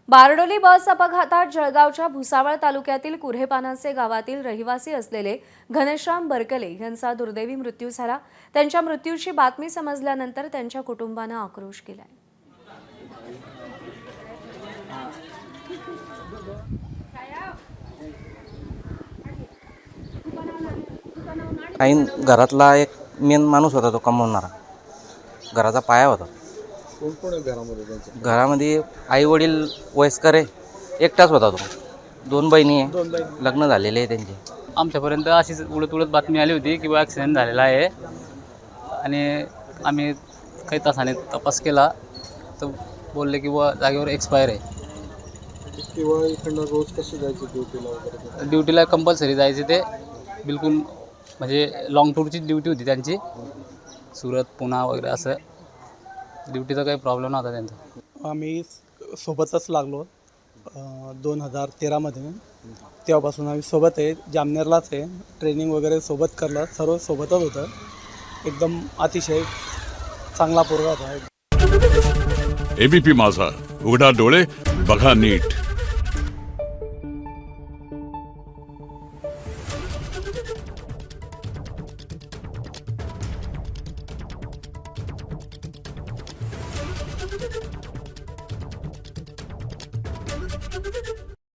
बारडोली बस अपघातात जळगावच्या भुसावळ तालुक्यातील कुऱ्हेपानाचे गावातील रहिवासी असलेले घनश्याम बरकले यांचा दुर्दैवी मृत्यू झाला। त्यांच्या मृत्यूची बातमी समजल्यानंतर त्यांच्या कुटुंबाने आक्रोश केलाय। घरातला एक मेन माणूस होता, तो कमवणारा, घराचा पाया होता। कोण कोण आहे घरामध्ये त्यांच्या? घरामध्ये आई वडील वयस्कर आहे, एकटाच होता तो। दोन बहिणी आहे, लग्न झालेले आहे त्यांचे। आमच्यापर्यंत अशीच उडत बातमी आली होती की ॲक्सिडेंट झालेला आहे आणि आम्ही काही तासाने तपास केला तर बोलले की जागेवर एक्सपायर आहे। किंवा इकडनं रोज कसे जायचे ड्युटीला वगैरे? ड्युटीला कंपल्सरी जायचे ते, बिलकुल म्हणजे लॉंग टूरची ड्युटी होती त्यांची, सुरत पुणा वगैरे असं। ड्युटीचा काही प्रॉब्लेम नव्हता त्यांचा। आम्ही सोबतच लागलो 2013मध्ये। तेव्हापासून आम्ही सोबत आहे, जामनेरलाच आहे, ट्रेनिंग वगैरे सोबत करलं, सर्व सोबतच होतं। एकदम अतिशय चांगला पोरगा होता। एबीपी माझा, उघडा डोळे बघा नीट।